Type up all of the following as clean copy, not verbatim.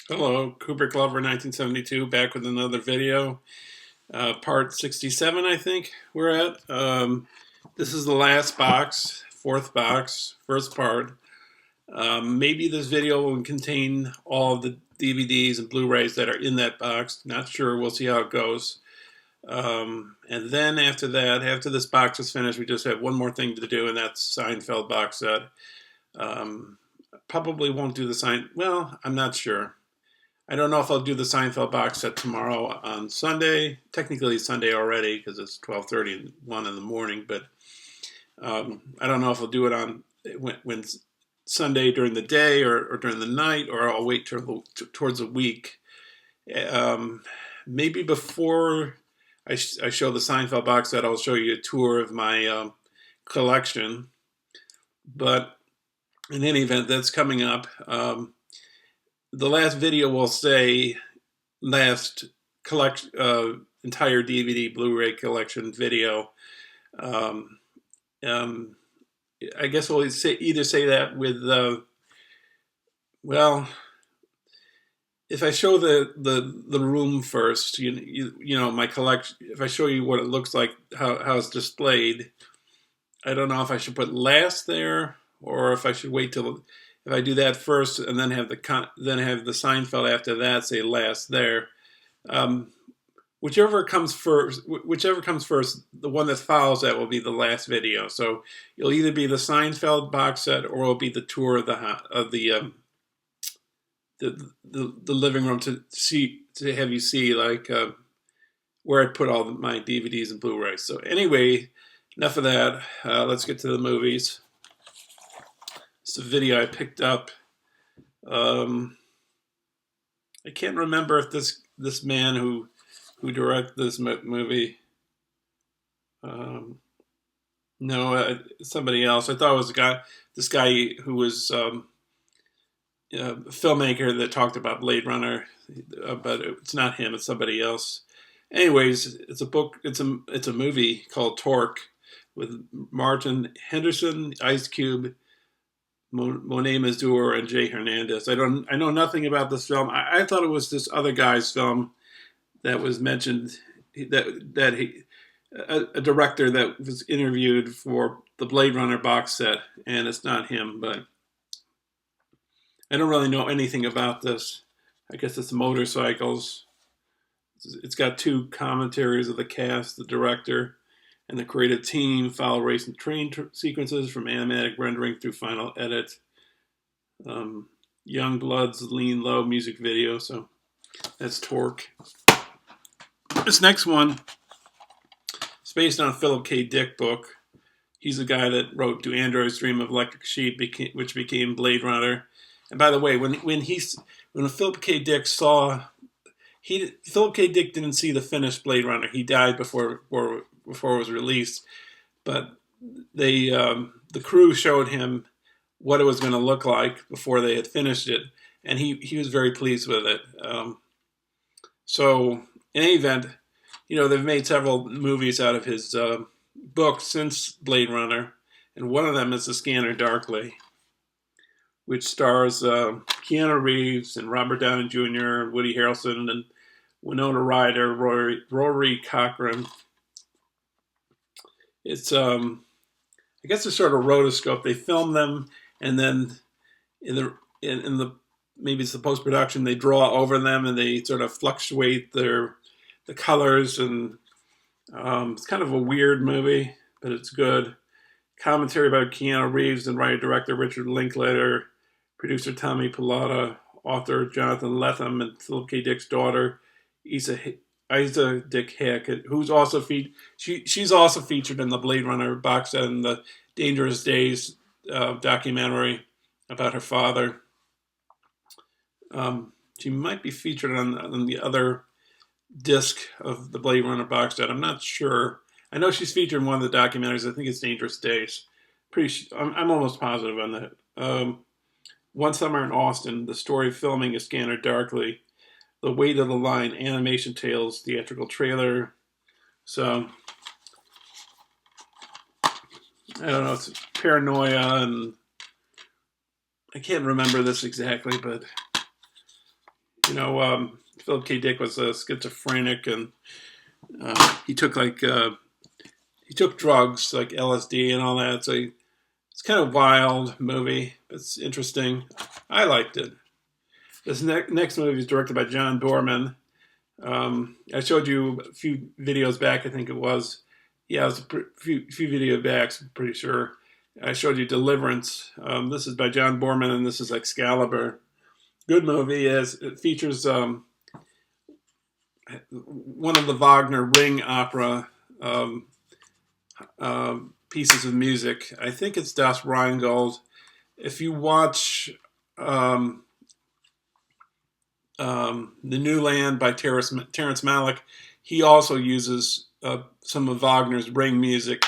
Hello, Kubrick Lover 1972, back with another video. Part 67, I think we're at. This is the last box, fourth box, first part. Maybe this video will contain all of the DVDs and Blu-rays that are in that box. Not sure. We'll see how it goes. And then after that, after this box is finished, we just have one more thing to do, and that's Seinfeld box set. Probably won't do the Well, I'm not sure. I don't know if I'll do the Seinfeld box set tomorrow on Sunday. Technically Sunday already because it's 12:31 in the morning, but I don't know if I'll do it on when Sunday during the day or during the night, or I'll wait towards a week. Maybe before I show the Seinfeld box set, I'll show you a tour of my collection. But in any event, that's coming up. The last video will say last entire DVD Blu-ray collection video. I guess we'll either say that with well, if I show the room first, you know my collection. If I show you what it looks like, how it's displayed, I don't know if I should put last there or if I should wait till. If I do that first and then have the Seinfeld after that, say last there, whichever comes first, the one that follows that will be the last video. So it'll either be the Seinfeld box set or it'll be the tour of the living room to have you see like where I put all my DVDs and Blu-rays. So anyway, enough of that. Let's get to the movies. It's a video I picked up. I can't remember if this man who directed this movie. No, somebody else. I thought it was this guy who was a filmmaker that talked about Blade Runner, but it's not him. It's somebody else. Anyways, it's a book. It's a movie called Torque with Martin Henderson, Ice Cube, Monet Mazur, and Jay Hernandez. I know nothing about this film. I thought it was this other guy's film that was mentioned, a director that was interviewed for the Blade Runner box set, and it's not him. But I don't really know anything about this. I guess it's motorcycles. It's got two commentaries of the cast, the director, and the creative team. Follow race and train sequences from animatic rendering through final edit. Young Blood's Lean Low music video. So that's Torque. This next one is based on a Philip K. Dick book. He's the guy that wrote Do Androids Dream of Electric Sheep, which became Blade Runner. And by the way, when Philip K. Dick Philip K. Dick didn't see the finished Blade Runner. He died before it was released, but the crew showed him what it was going to look like before they had finished it, and he was very pleased with it. So in any event, they've made several movies out of his book since Blade Runner, and one of them is The Scanner Darkly, which stars Keanu Reeves and Robert Downey Jr., Woody Harrelson, and Winona Ryder, Rory Cochrane. It's I guess it's sort of rotoscope. They film them, and then in the maybe it's the post production, they draw over them and they sort of fluctuate the colors, and it's kind of a weird movie, but it's good. Commentary about Keanu Reeves and writer director Richard Linklater, producer Tommy Pilata, author Jonathan Lethem, and Philip K. Dick's daughter Isa Dick Hackett, who's also she's also featured in the Blade Runner box set and the Dangerous Days documentary about her father. She might be featured on the other disc of the Blade Runner box set. I'm not sure. I know she's featured in one of the documentaries. I think it's Dangerous Days. I'm almost positive on that. One Summer in Austin, the story of filming A Scanner Darkly, The Weight of the Line, Animation Tales, theatrical trailer. So, I don't know, it's Paranoia, and I can't remember this exactly, but You know, Philip K. Dick was a schizophrenic, and he took drugs like LSD and all that. So it's kind of wild movie. It's interesting. I liked it. This next movie is directed by John Borman. I showed you a few videos back, I think it was. Yeah, it was a few videos back, I'm pretty sure. I showed you Deliverance. This is by John Borman, and this is Excalibur. Good movie. It features one of the Wagner Ring opera pieces of music. I think it's Das Rheingold. If you watch The New Land by Terrence Malick, he also uses some of Wagner's Ring music.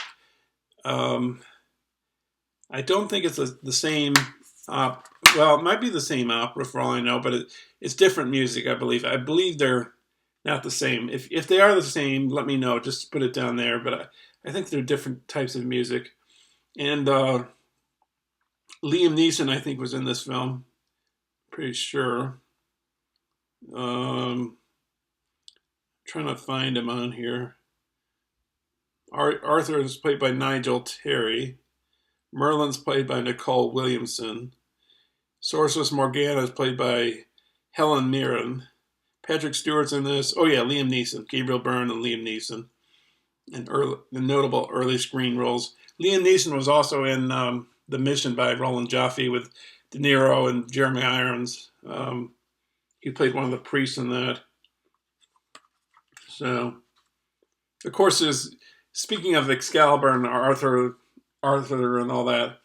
I don't think it's the same well, it might be the same opera for all I know, but it's different music, I believe. I believe they're not the same. If they are the same, let me know. Just put it down there. But I think they're different types of music. And Liam Neeson, I think, was in this film. Pretty sure. Trying to find him on here. Arthur is played by Nigel Terry. Merlin's played by Nicole Williamson. Sorceress Morgana is played by Helen Mirren. Patrick Stewart's in this. Oh yeah, Liam Neeson, Gabriel Byrne, and Liam Neeson, and the notable early screen roles. Liam Neeson was also in The Mission by Roland Joffe with De Niro and Jeremy Irons. He played one of the priests in that. So, of course, speaking of Excalibur and Arthur and all that.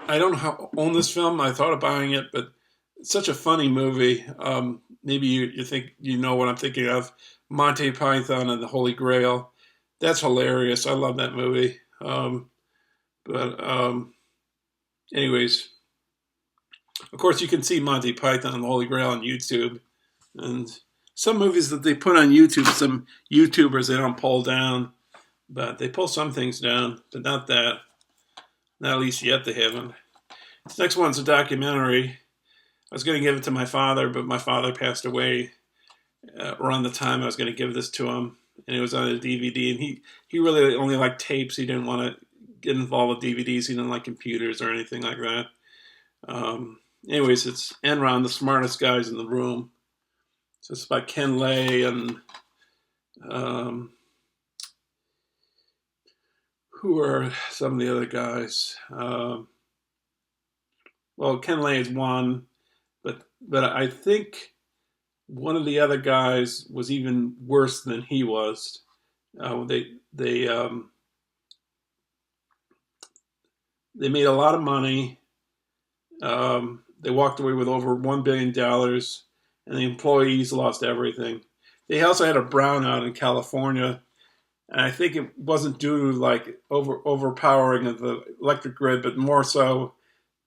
I don't own this film. I thought of buying it, but it's such a funny movie. Maybe you think you know what I'm thinking of. Monty Python and the Holy Grail. That's hilarious. I love that movie. Anyways, of course, you can see Monty Python and the Holy Grail on YouTube. And some movies that they put on YouTube, some YouTubers they don't pull down. But they pull some things down, but not that. Not at least yet they haven't. This next one's a documentary. I was going to give it to my father, but my father passed away around the time I was going to give this to him. And it was on a DVD. And he really only liked tapes. He didn't want to get involved with DVDs. He didn't like computers or anything like that. Anyways, it's Enron, the smartest guys in the room. So it's about Ken Lay and... who are some of the other guys? Well, Ken Lay is one, but I think one of the other guys was even worse than he was. They made a lot of money. They walked away with over $1 billion, and the employees lost everything. They also had a brownout in California. And I think it wasn't due to like overpowering of the electric grid, but more so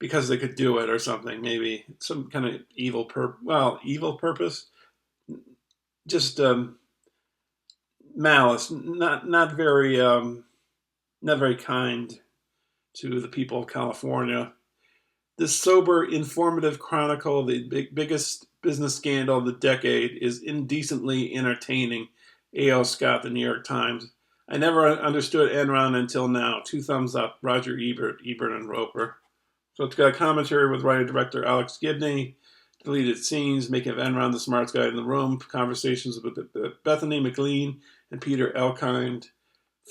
because they could do it or something. Maybe some kind of evil purpose. Just malice. Not very kind to the people of California. This sober, informative chronicle of the biggest business scandal of the decade is indecently entertaining. A.O. Scott, The New York Times. I never understood Enron until now. 2 thumbs up. Roger Ebert and Roper. So it's got a commentary with writer-director Alex Gibney, deleted scenes, making of Enron the smartest guy in the room, conversations with Bethany McLean and Peter Elkind.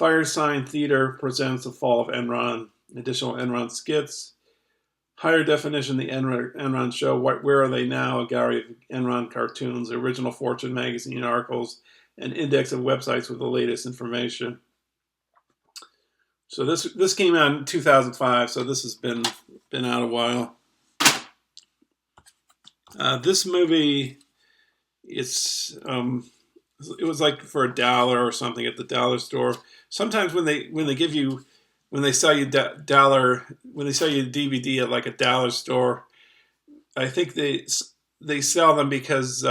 Firesign Theater presents The Fall of Enron, additional Enron skits. Higher definition, The Enron Show, Where Are They Now? A gallery of Enron cartoons, original Fortune magazine articles, an index of websites with the latest information. So this came out in 2005, so this has been out a while. This movie, it was like for $1 or something at the dollar store. Sometimes when they sell you DVD at like a dollar store, I think they sell them because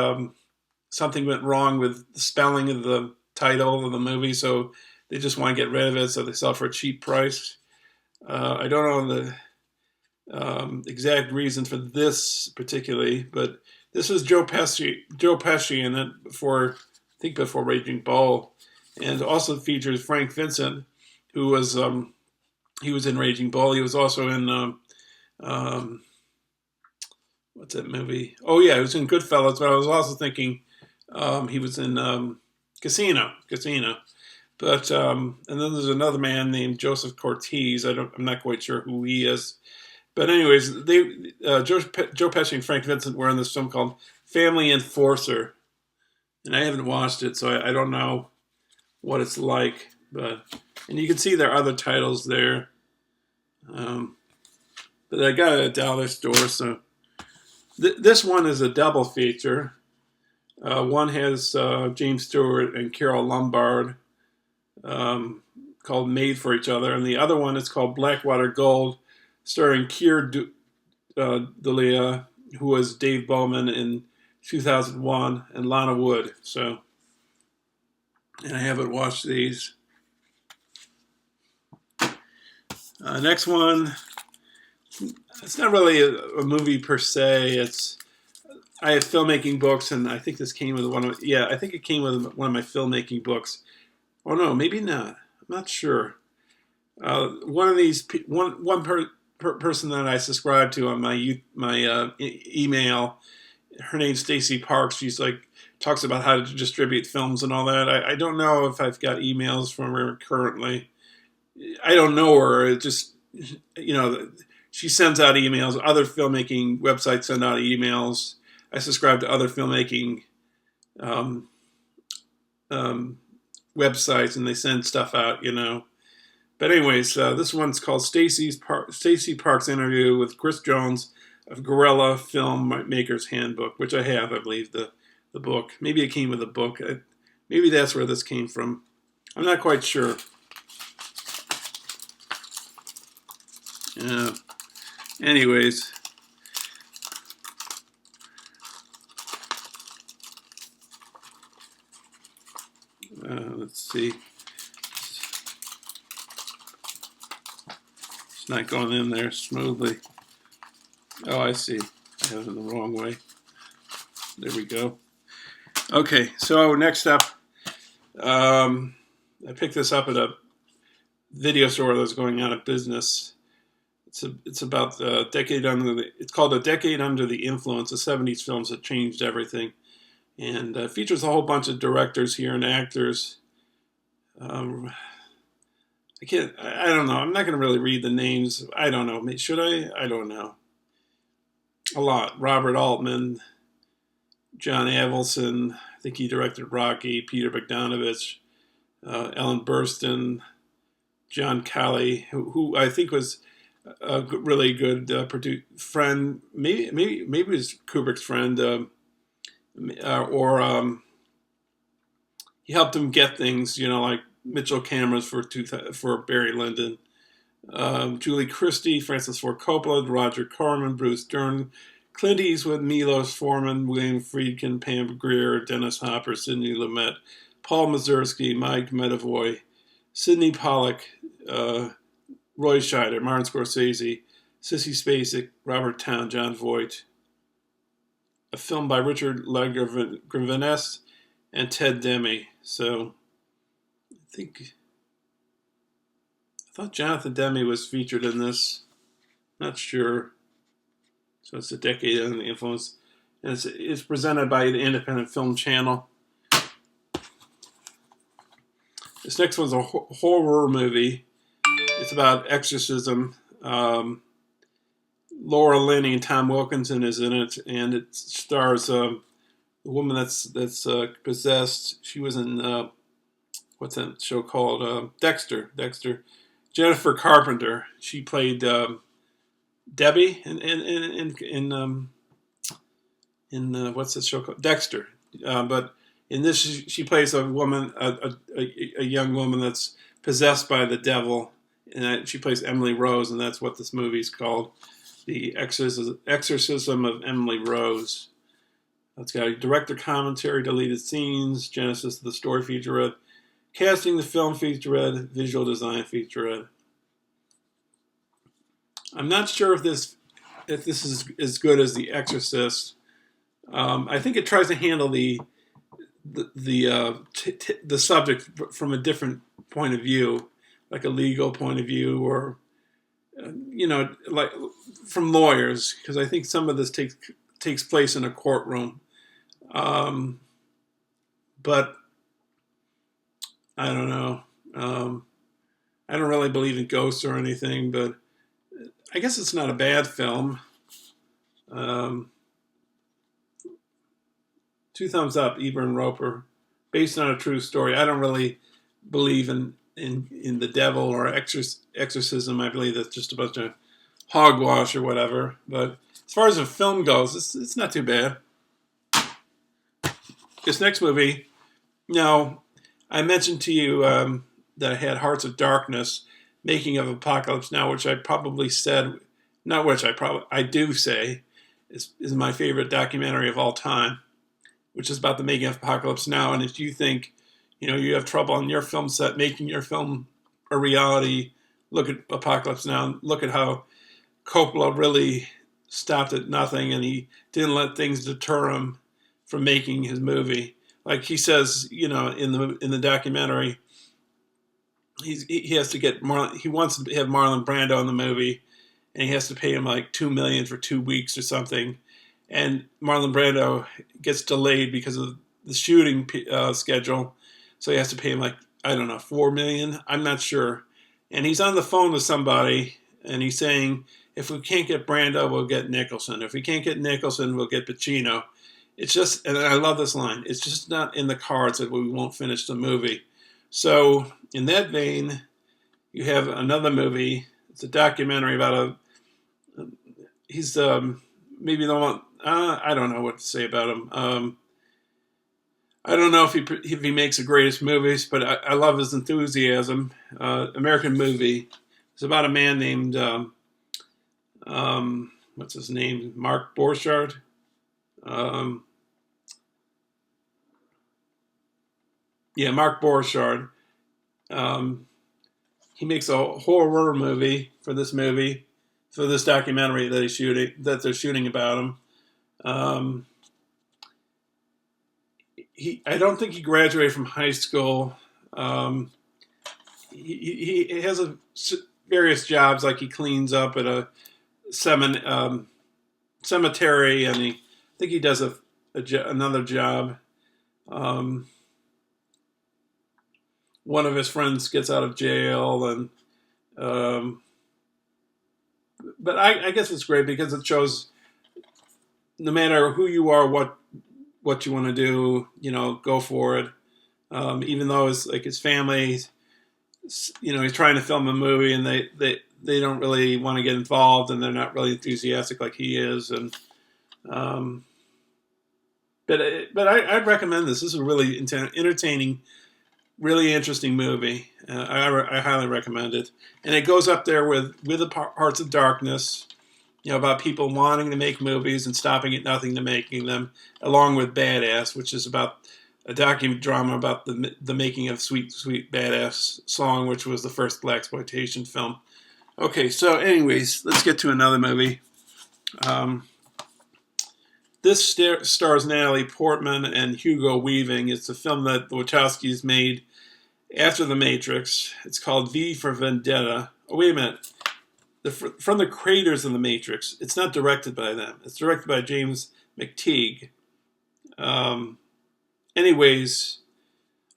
something went wrong with the spelling of the title of the movie, so they just want to get rid of it, so they sell for a cheap price. I don't know the exact reason for this particularly, but This is Joe Pesci in it before, I think before Raging Bull, and also features Frank Vincent, who was he was in Raging Bull. He was also in um, what's that movie? Oh yeah, he was in Goodfellas. But I was also thinking he was in Casino. But and then there's another man named Joseph Cortez. I'm not quite sure who he is. But anyways, Joe Pesci and Frank Vincent were in this film called Family Enforcer, and I haven't watched it, so I don't know what it's like. And you can see there are other titles there. But I got it at a dollar store, so this one is a double feature. One has James Stewart and Carol Lombard, called Made for Each Other, and the other one is called Blackwater Gold, starring Keir Dullea, who was Dave Bowman in 2001, and Lana Wood. So, and I haven't watched these. Next one, it's not really a movie per se. I have filmmaking books, and I think this came with I think it came with one of my filmmaking books. Oh no, maybe not. I'm not sure. One of these, person that I subscribe to on my email, her name's Stacy Parks. She's like talks about how to distribute films and all that. I don't know if I've got emails from her currently. I don't know her. It just, she sends out emails. Other filmmaking websites send out emails. I subscribe to other filmmaking websites, and they send stuff out, But anyways, this one's called Stacy Parks' interview with Chris Jones of Guerrilla Filmmaker's Handbook, which I have, I believe, the book. Maybe it came with a book. Maybe that's where this came from. I'm not quite sure. Anyways. Let's see. It's not going in there smoothly. Oh, I see. I have it the wrong way. There we go. Okay, so next up, I picked this up at a video store that was going out of business. It's about the decade under it's called A Decade Under the Influence, the 70s films that changed everything. And features a whole bunch of directors here and actors. I don't know. I'm not going to really read the names. I don't know. Should I? I don't know. A lot. Robert Altman, John Avildsen, I think he directed Rocky, Peter Bogdanovich, Ellen Burstyn, John Calley, who I think was a really good friend. Maybe it was Kubrick's friend, or he helped him get things, like Mitchell cameras for Barry Lyndon. Julie Christie, Francis Ford Coppola, Roger Corman, Bruce Dern, Clint Eastwood, Milos Forman, William Friedkin, Pam Grier, Dennis Hopper, Sidney Lumet, Paul Mazursky, Mike Medavoy, Sidney Pollack, Roy Scheider, Martin Scorsese, Sissy Spacek, Robert Towne, John Voight. A film by Richard LaGravenesse and Ted Demme. So, I thought Jonathan Demme was featured in this. Not sure. So it's A Decade Under the Influence. And it's presented by the Independent Film Channel. This next one's a horror movie. It's about exorcism. Laura Linney and Tom Wilkinson is in it, and it stars a woman that's possessed. She was in what's that show called? Dexter. Jennifer Carpenter. She played Debbie in what's that show called? Dexter. But in this, she plays a woman, a young woman that's possessed by the devil, and she plays Emily Rose, and that's what this movie's called. The Exorcism of Emily Rose. It's got a director commentary, deleted scenes, genesis of the story featurette, casting the film featurette, visual design featurette. I'm not sure if this is as good as The Exorcist. I think it tries to handle the subject from a different point of view, like a legal point of view, or like from lawyers, because I think some of this takes place in a courtroom. Um, but I don't know. I don't really believe in ghosts or anything, but I guess it's not a bad film. Um, Two thumbs up, Eber and Roper, based on a true story. I don't really believe in the devil or exorcism. I believe that's just a bunch of hogwash or whatever. But as far as the film goes, it's not too bad. This next movie, now, I mentioned to you that I had Hearts of Darkness, Making of Apocalypse Now, which I probably said, not which I do say, is my favorite documentary of all time, which is about the making of Apocalypse Now. And if you think, you have trouble on your film set making your film a reality, look at Apocalypse Now. Look at how Coppola really stopped at nothing, and he didn't let things deter him from making his movie. Like he says, in the documentary, he has to get he wants to have Marlon Brando in the movie, and he has to pay him like $2 million for 2 weeks or something. And Marlon Brando gets delayed because of the shooting schedule, so he has to pay him like, I don't know, $4 million. I'm not sure. And he's on the phone with somebody, and he's saying, if we can't get Brando, we'll get Nicholson. If we can't get Nicholson, we'll get Pacino. It's just, and I love this line, it's just not in the cards that we won't finish the movie. So in that vein, you have another movie. It's a documentary about he's maybe the one, I don't know what to say about him. I don't know if he makes the greatest movies, but I love his enthusiasm. American Movie. It's about a man named, what's his name? Mark Borchardt. Mark Borchardt. He makes a horror movie for this documentary that they're shooting about him. I don't think he graduated from high school. He has various jobs, like he cleans up at a cemetery, and I think he does another job. One of his friends gets out of jail, and but I guess it's great because it shows no matter who you are, what you want to do, go for it. Even though it's like his family, he's trying to film a movie, and they don't really want to get involved, and they're not really enthusiastic like he is. And but I'd recommend this. This is a really entertaining, really interesting movie. I highly recommend it, and it goes up there with the Hearts of Darkness, about people wanting to make movies and stopping at nothing to making them, along with Badass, which is about a docudrama about the making of Sweet Sweet Badass Song, which was the first blaxploitation film. Okay, so anyways, let's get to another movie. This stars Natalie Portman and Hugo Weaving. It's a film that the Wachowskis made after The Matrix. It's called V for Vendetta. Oh, wait a minute. From the creators of The Matrix. It's not directed by them. It's directed by James McTeague. Anyways,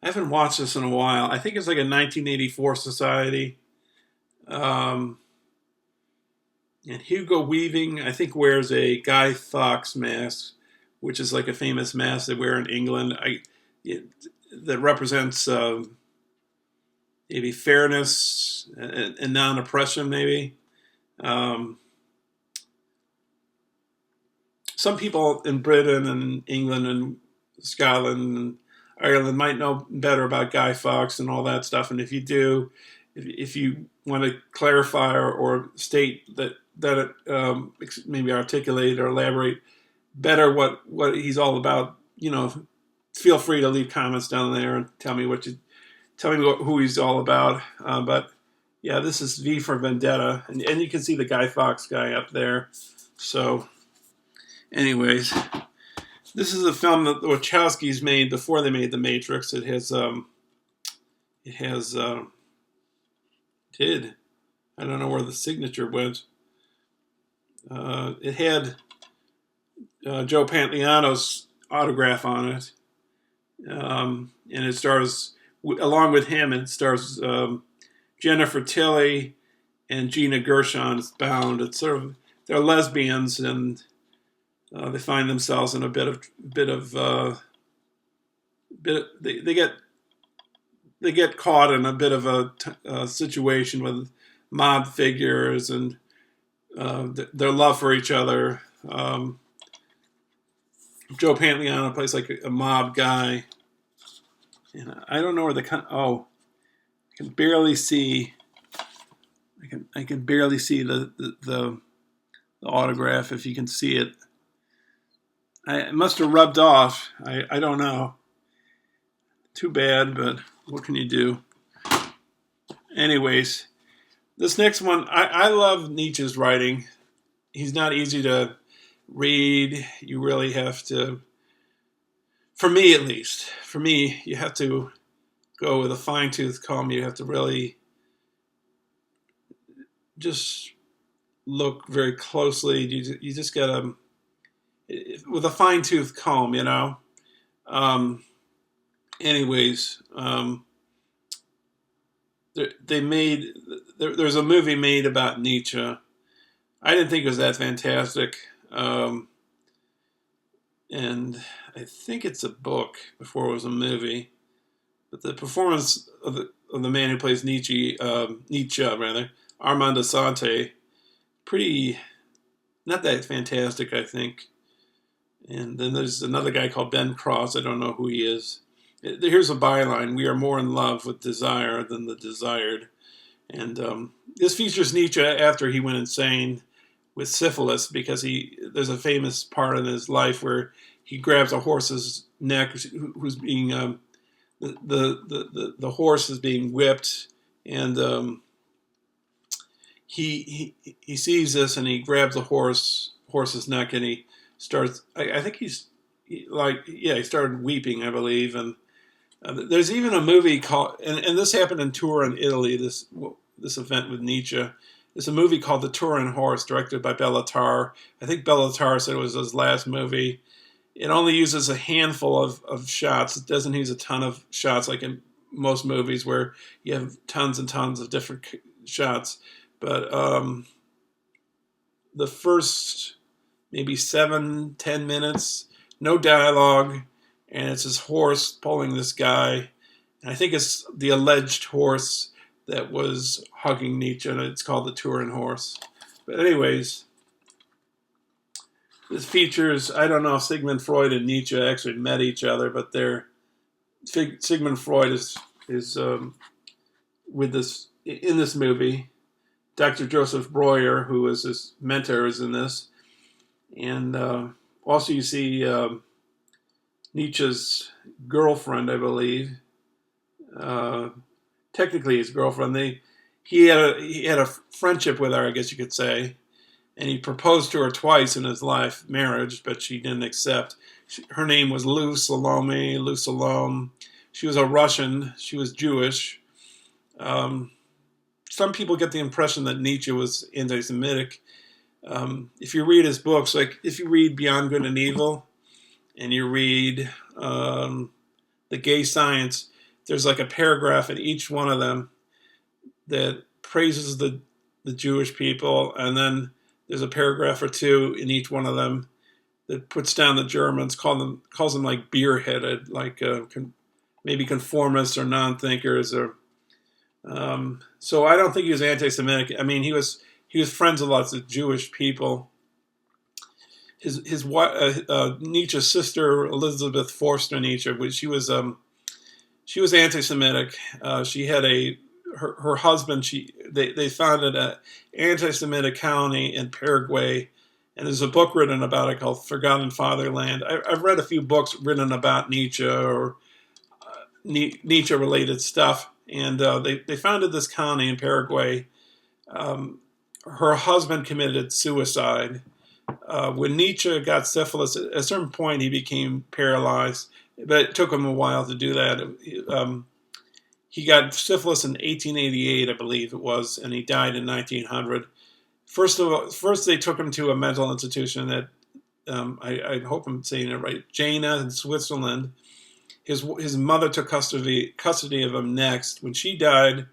I haven't watched this in a while. I think it's like a 1984 Society. And Hugo Weaving, I think, wears a Guy Fawkes mask, which is like a famous mask they wear in England. That represents maybe fairness and non-oppression, maybe. Some people in Britain and England and Scotland and Ireland might know better about Guy Fawkes and all that stuff. And if you do, if you want to clarify or state that maybe articulate or elaborate better what he's all about, feel free to leave comments down there and tell me who he's all about. But yeah, this is V for Vendetta, and you can see the Guy Fawkes guy up there. So, anyways, This is a film that the Wachowskis made before they made The Matrix. Did I don't know where the signature went. It had Joe Pantoliano's autograph on it, and it stars, along with him, it stars Jennifer Tilly and Gina Gershon. It's bound. It's sort of, they're lesbians, and they find themselves in a they get caught in a bit of a situation with mob figures and their love for each other. Joe Pantoliano plays like a mob guy, and I don't know where I can barely see. I can barely see the autograph, if you can see it. It must have rubbed off. I don't know. Too bad, but what can you do? Anyways, this next one, I love Nietzsche's writing. He's not easy to read. You really have to, for me at least, you have to go with a fine-tooth comb. You have to really just look very closly. You just gotta, with a fine-tooth comb, you know. Anyways, there's a movie made about Nietzsche. I didn't think it was that fantastic, and I think it's a book before it was a movie. But the performance of the man who plays Nietzsche, Armand Assante, pretty, not that fantastic, I think. And then there's another guy called Ben Cross. I don't know who he is. Here's a byline: "We are more in love with desire than the desired." And this features Nietzsche after he went insane with syphilis, because there's a famous part in his life where he grabs a horse's neck who's being the horse is being whipped, and he sees this, and he grabs the horse's neck, and he starts. I think he started weeping, I believe, and there's even a movie called, and this happened in Turin, Italy. This event with Nietzsche. There's a movie called The Turin Horse, directed by Bela Tarr. I think Bela Tarr said it was his last movie. It only uses a handful of shots. It doesn't use a ton of shots like in most movies where you have tons and tons of different shots. But the first maybe 7-10 minutes, no dialogue, and it's his horse pulling this guy. And I think it's the alleged horse that was hugging Nietzsche, and it's called the Turin Horse. But anyways, this features, I don't know if Sigmund Freud and Nietzsche actually met each other, but Sigmund Freud is with this in this movie. Dr. Joseph Breuer, who is his mentor, is in this. And also you see Nietzsche's girlfriend, I believe. Technically his girlfriend. He had a friendship with her, I guess you could say. And he proposed to her twice in his life, marriage, but she didn't accept. Her name was Lou Salome. She was a Russian. She was Jewish. Some people get the impression that Nietzsche was anti-Semitic. If you read his books, like if you read Beyond Good and Evil, and you read The Gay Science, there's like a paragraph in each one of them that praises the Jewish people, and then there's a paragraph or two in each one of them that puts down the Germans, calls them like beer-headed, like maybe conformists or non-thinkers, or so I don't think he was anti-Semitic. I mean, he was friends with lots of Jewish people. His wife, Nietzsche's sister, Elizabeth Forster Nietzsche, she was anti-Semitic. She had her husband. They founded an anti-Semitic colony in Paraguay, and there's a book written about it called Forgotten Fatherland. I've read a few books written about Nietzsche or Nietzsche-related stuff, and they founded this colony in Paraguay. Her husband committed suicide, when Nietzsche got syphilis, at a certain point he became paralyzed, but it took him a while to do that. He got syphilis in 1888, I believe it was, and he died in 1900. First they took him to a mental institution that I hope I'm saying it right, Jena in Switzerland. His mother took custody of him next. When she died,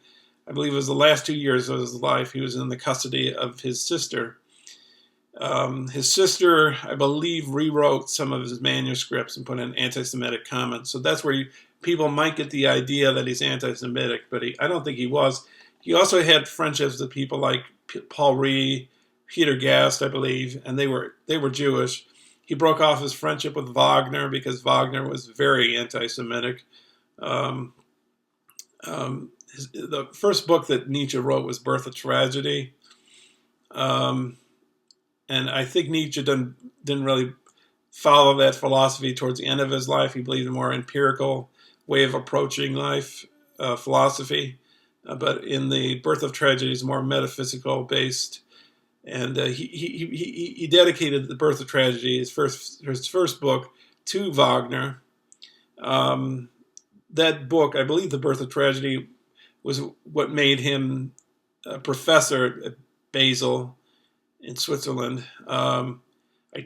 I believe it was the last 2 years of his life, he was in the custody of his sister. His sister, I believe, rewrote some of his manuscripts and put in anti-Semitic comments. So that's where people might get the idea that he's anti-Semitic, but I don't think he was. He also had friendships with people like Paul Ree, Peter Gast, I believe, and they were Jewish. He broke off his friendship with Wagner because Wagner was very anti-Semitic. The first book that Nietzsche wrote was Birth of Tragedy. And I think Nietzsche didn't really follow that philosophy towards the end of his life. He believed in a more empirical way of approaching life, philosophy. But in the Birth of Tragedy, it's more metaphysical based. And he dedicated the Birth of Tragedy, his first book, to Wagner. That book, I believe, The Birth of Tragedy, was what made him a professor at Basel in Switzerland. I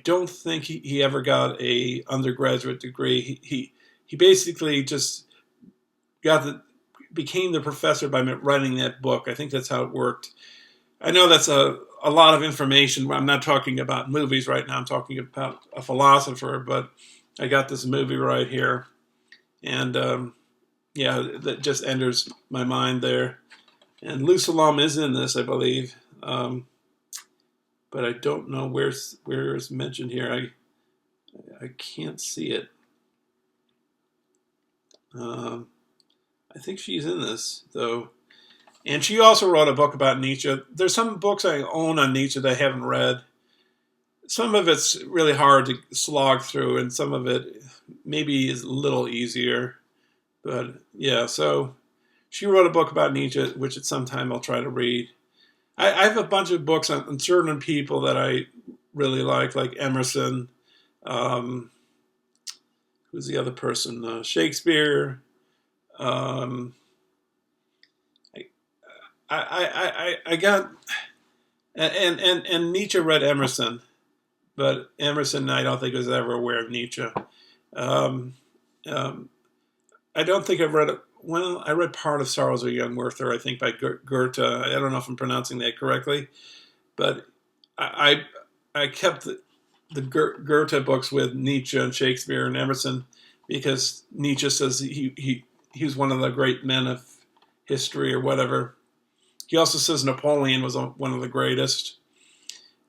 don't think he ever got a undergraduate degree. He basically just became the professor by writing that book. I think that's how it worked. I know that's a lot of information. I'm not talking about movies right now. I'm talking about a philosopher, but I got this movie right here. And that just enters my mind there. And Lou Salam is in this, I believe. But I don't know where it's mentioned here. I can't see it. I think she's in this, though. And she also wrote a book about Nietzsche. There's some books I own on Nietzsche that I haven't read. Some of it's really hard to slog through, and some of it maybe is a little easier. But yeah, so she wrote a book about Nietzsche, which at some time I'll try to read. I have a bunch of books on certain people that I really like Emerson. Who's the other person? Shakespeare. I got and Nietzsche read Emerson, but Emerson I don't think was ever aware of Nietzsche. I don't think I've read it. Well, I read part of Sorrows of a Young Werther, I think, by Goethe. I don't know if I'm pronouncing that correctly, but I kept the Goethe books with Nietzsche and Shakespeare and Emerson because Nietzsche says he was one of the great men of history or whatever. He also says Napoleon was one of the greatest.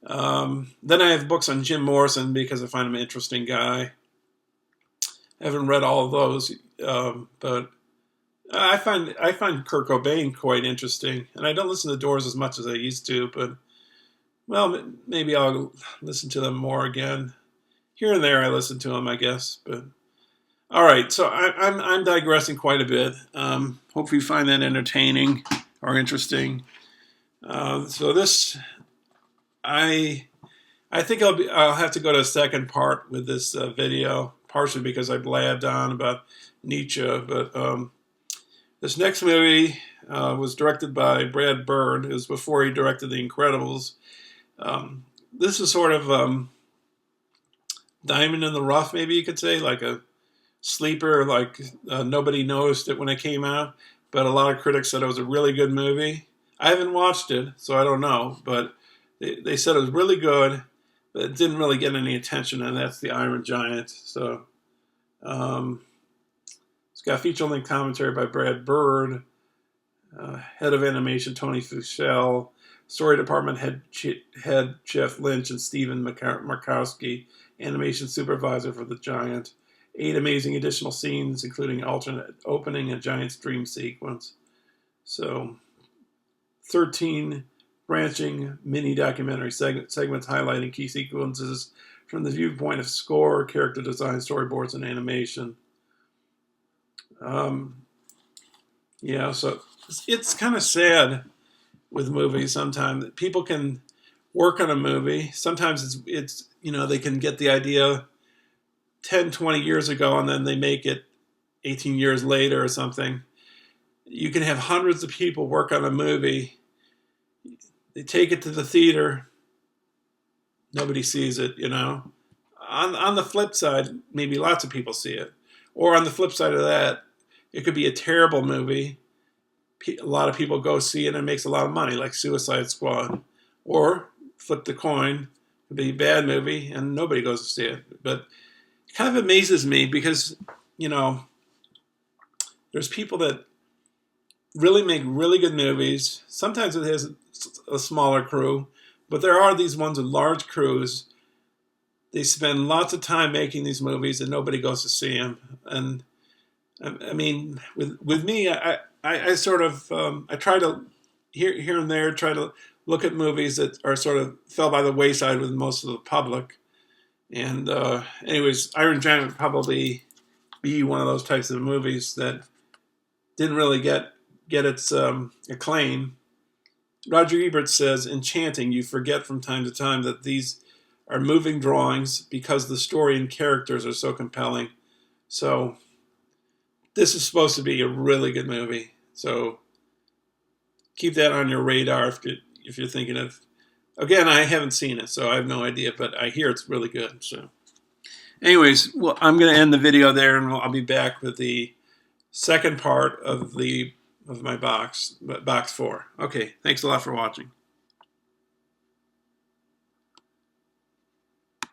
Then I have books on Jim Morrison because I find him an interesting guy. I haven't read all of those, but I find Kurt Cobain quite interesting, and I don't listen to Doors as much as I used to. But well, maybe I'll listen to them more again. Here and there, I listen to them, I guess. But all right, so I'm digressing quite a bit. Hope you find that entertaining or interesting. So this, I think I'll have to go to a second part with this video, partially because I blabbed on about Nietzsche, but this next movie was directed by Brad Bird. It was before he directed The Incredibles. This is sort of diamond in the rough, maybe you could say, like a sleeper, like nobody noticed it when it came out, but a lot of critics said it was a really good movie. I haven't watched it, so I don't know, but they said it was really good, but it didn't really get any attention, and that's The Iron Giant. So it's got feature-length commentary by Brad Bird, head of animation Tony Fuchsell, story department head Jeff Lynch, and Stephen Markowski, animation supervisor for The Giant. 8 amazing additional scenes, including alternate opening and Giant's dream sequence. So 13 branching mini documentary segments highlighting key sequences from the viewpoint of score, character design, storyboards, and animation. So it's kind of sad with movies sometimes that people can work on a movie. Sometimes it's they can get the idea 10, 20 years ago, and then they make it 18 years later or something. You can have hundreds of people work on a movie. They take it to the theater. Nobody sees it, On the flip side, maybe lots of people see it. Or on the flip side of that, it could be a terrible movie. A lot of people go see it and it makes a lot of money, like Suicide Squad. Or flip the coin, it could be a bad movie and nobody goes to see it. But it kind of amazes me because, there's people that really make really good movies. Sometimes it has a smaller crew, but there are these ones with large crews. They spend lots of time making these movies and nobody goes to see them. And I mean, with me, I sort of, I try to, here and there, try to look at movies that are sort of fell by the wayside with most of the public. And anyways, Iron Giant would probably be one of those types of movies that didn't really get its acclaim. Roger Ebert says, enchanting, you forget from time to time that these are moving drawings because the story and characters are so compelling. So this is supposed to be a really good movie. So keep that on your radar if you're thinking of. Again, I haven't seen it, so I have no idea, but I hear it's really good. So, anyways, well, I'm going to end the video there, and I'll be back with the second part of my box 4. Okay, thanks a lot for watching.